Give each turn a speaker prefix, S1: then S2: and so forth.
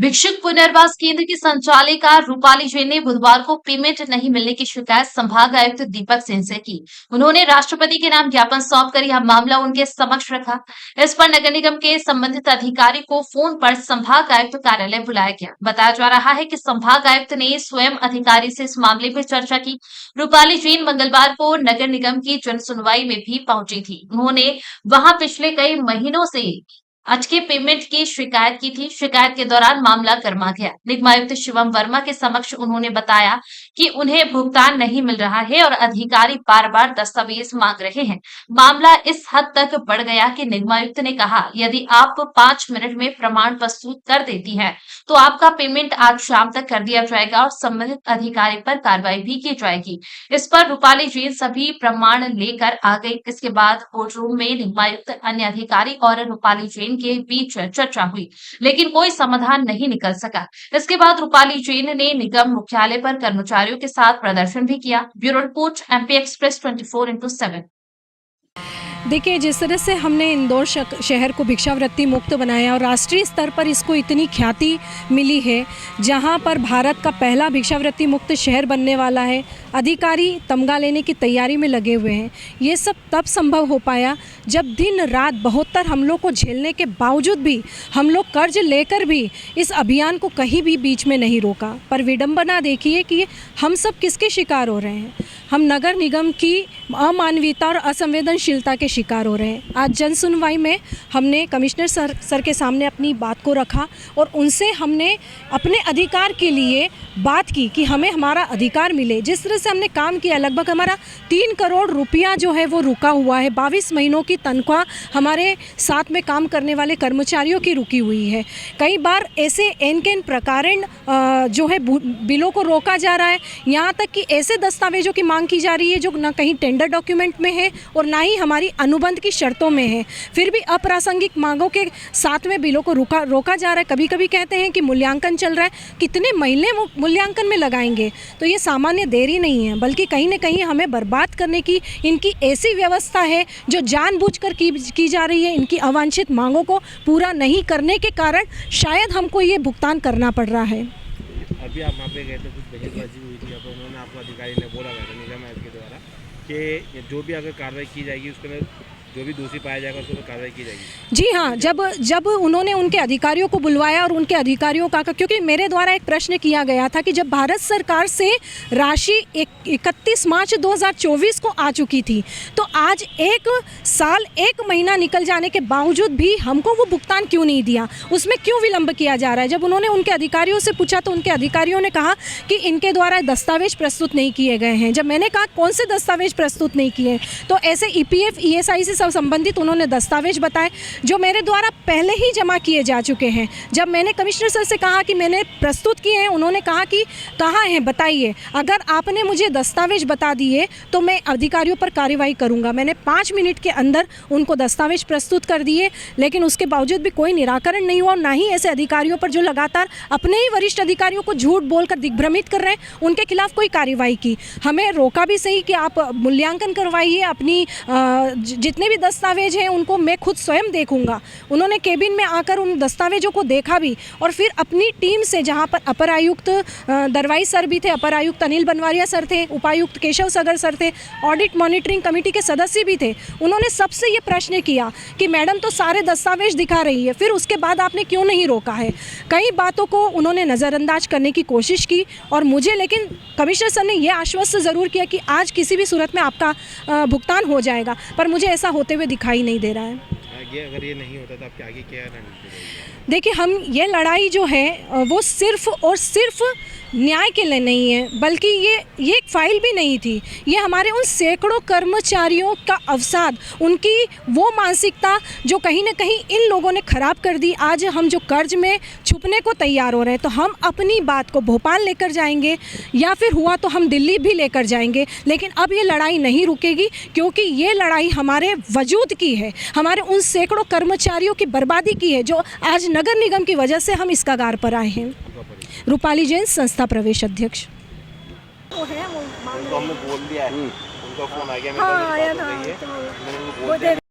S1: भिक्षुक पुनर्वास केंद्र की संचालिका रूपाली जैन ने बुधवार को पेमेंट नहीं मिलने की शिकायत संभाग आयुक्त दीपक सिंह से की। उन्होंने राष्ट्रपति के नाम ज्ञापन सौंपकर यह मामला उनके समक्ष रखा। इस पर नगर निगम के संबंधित अधिकारी को फोन पर संभाग आयुक्त कार्यालय बुलाया गया। बताया जा रहा है कि संभाग आयुक्त ने स्वयं अधिकारी से इस मामले पर चर्चा की। रूपाली जैन मंगलवार को नगर निगम की जन सुनवाई में भी पहुंची थी। उन्होंने वहां पिछले कई महीनों से अटके पेमेंट की शिकायत की थी। शिकायत के दौरान मामला गर्मा गया। निगमायुक्त शिवम वर्मा के समक्ष उन्होंने बताया कि उन्हें भुगतान नहीं मिल रहा है और अधिकारी बार बार दस्तावेज मांग रहे हैं। मामला इस हद तक बढ़ गया कि निगमायुक्त ने कहा, यदि आप 5 मिनट में प्रमाण प्रस्तुत कर देती हैं तो आपका पेमेंट आज शाम तक कर दिया जाएगा और संबंधित अधिकारी पर कार्रवाई भी की जाएगी। इस पर रूपाली जैन सभी प्रमाण लेकर आ गई। इसके बाद कोर्ट रूम में निगमायुक्त, अन्य अधिकारी और रूपाली जैन के बीच चर्चा हुई, लेकिन कोई समाधान नहीं निकल सका। इसके बाद रूपाली जैन ने निगम मुख्यालय पर कर्मचारियों के साथ प्रदर्शन भी किया। Bureau report, MP express 24/7।
S2: देखिए, जिस तरह से हमने इंदौर शहर को भिक्षावृत्ति मुक्त बनाया और राष्ट्रीय स्तर पर इसको इतनी ख्याति मिली है, जहां पर भारत का पहला भिक्षावृत्ति मुक्त शहर बनने वाला है, अधिकारी तमगा लेने की तैयारी में लगे हुए हैं। ये सब तब संभव हो पाया जब दिन रात 72 हमलों को झेलने के बावजूद भी हम लोग कर्ज लेकर भी इस अभियान को कहीं भी बीच में नहीं रोका। पर विडंबना देखिए कि हम सब किसके शिकार हो रहे हैं। हम नगर निगम की अमानवीयता और असंवेदनशीलता के शिकार हो रहे हैं। आज जन सुनवाई में हमने कमिश्नर सर के सामने अपनी बात को रखा और उनसे हमने अपने अधिकार के लिए बात की कि हमें हमारा अधिकार मिले। जिस तरह से हमने काम किया, लगभग हमारा 3 करोड़ रुपया जो है वो रुका हुआ है। 22 महीनों की तनख्वाह हमारे साथ में काम करने वाले कर्मचारियों की रुकी हुई है। कई बार ऐसे एन प्रकारण जो है बिलों को रोका जा रहा है। यहाँ तक कि ऐसे दस्तावेजों की मांग की जा रही है जो ना कहीं टेंडर डॉक्यूमेंट में है और ना ही हमारी अनुबंध की शर्तों में है। फिर भी अप्रासंगिक मांगों के साथ में बिलों को रोका जा रहा है। कभी कभी कहते हैं कि मूल्यांकन चल रहा है, कितने महीने मूल्यांकन में लगाएंगे। तो ये सामान्य देरी नहीं है, बल्कि कहीं ना कहीं हमें बर्बाद करने की इनकी ऐसी व्यवस्था है जो जानबूझकर की जा रही है। इनकी अवांछित मांगों को पूरा नहीं करने के कारण शायद हमको ये भुगतान करना पड़ रहा है।
S3: अभी आप वहाँ पे गए थे, कुछ बहसबाजी हुई थी, अब उन्होंने आपको अधिकारी ने बोला गया था निगम आयुक्त के द्वारा कि जो भी अगर कार्रवाई की जाएगी उसके जो भी दोषी पाया जाएगा उसको कार्रवाई की जाएगी। जी
S2: हाँ, जब उन्होंने उनके अधिकारियों को बुलवाया और उनके अधिकारियों का, क्योंकि मेरे द्वारा एक प्रश्न किया गया था कि जब भारत सरकार से राशि 31 मार्च 2024 को आ चुकी थी, तो आज 1 साल 1 महीना निकल जाने के बावजूद भी हमको वो भुगतान क्यों नहीं दिया, उसमें क्यों विलंब किया जा रहा है। जब उन्होंने उनके अधिकारियों से पूछा तो उनके अधिकारियों ने कहा कि इनके द्वारा दस्तावेज प्रस्तुत नहीं किए गए हैं। जब मैंने कहा कौन से दस्तावेज प्रस्तुत नहीं किए, तो ऐसे EPF ESI से संबंधित उन्होंने दस्तावेज बताए जो मेरे द्वारा पहले ही जमा किए जा चुके हैं। जब मैंने कमिश्नर सर से कहा कि मैंने प्रस्तुत किए हैं, उन्होंने कहा कि कहाँ हैं बताइए, अगर आपने मुझे दस्तावेज बता दिए तो मैं अधिकारियों पर कार्रवाई करूंगा। मैंने 5 मिनट के अंदर उनको दस्तावेज प्रस्तुत कर दिए, लेकिन उसके बावजूद भी कोई निराकरण नहीं हुआ और ना ही ऐसे अधिकारियों पर जो लगातार अपने ही वरिष्ठ अधिकारियों को झूठ बोलकर दिग्भ्रमित कर रहे हैं उनके खिलाफ कोई कार्रवाई की। हमें रोका भी सही कि आप मूल्यांकन करवाइए, अपनी जितने भी दस्तावेज हैं उनको मैं खुद स्वयं देखूंगा। उन्होंने केबिन में आकर उन दस्तावेजों को देखा भी और फिर अपनी टीम से, जहां पर अपर आयुक्त दरवाई सर भी थे, अपर आयुक्त अनिल बनवारिया सर थे, उपायुक्त केशव सगर सर थे, ऑडिट मॉनिटरिंग कमेटी के सदस्य भी थे, उन्होंने सबसे ये प्रश्न किया कि मैडम तो सारे दस्तावेज दिखा रही है, फिर उसके बाद आपने क्यों नहीं रोका है। कई बातों को उन्होंने नज़रअंदाज करने की कोशिश की और मुझे, लेकिन कमिश्नर सर ने यह आश्वस्त ज़रूर किया कि आज किसी भी सूरत में आपका भुगतान हो जाएगा, पर मुझे ऐसा होते हुए दिखाई नहीं दे रहा है।
S3: आगे अगर ये नहीं होता तो आपके आगे क्या रणनीति रहेगी?
S2: देखिए, हम ये लड़ाई जो है वो सिर्फ और सिर्फ न्याय के लिए नहीं है, बल्कि ये एक फाइल भी नहीं थी। ये हमारे उन सैकड़ों कर्मचारियों का अवसाद, उनकी वो मानसिकता जो कहीं ना कहीं इन लोगों ने ख़राब कर दी। आज हम जो कर्ज में छुपने को तैयार हो रहे हैं, तो हम अपनी बात को भोपाल लेकर जाएंगे या फिर हुआ तो हम दिल्ली भी लेकर जाएंगे, लेकिन अब ये लड़ाई नहीं रुकेगी, क्योंकि ये लड़ाई हमारे वजूद की है, हमारे उन सैकड़ों कर्मचारियों की बर्बादी की है जो आज नगर निगम की वजह से हम इस कगार पर आए हैं। रूपाली जैन, संस्था प्रवेश अध्यक्ष।
S3: उनको हमने बोल दिया है, उनका फोन आ गया,
S2: हाँ, आया था।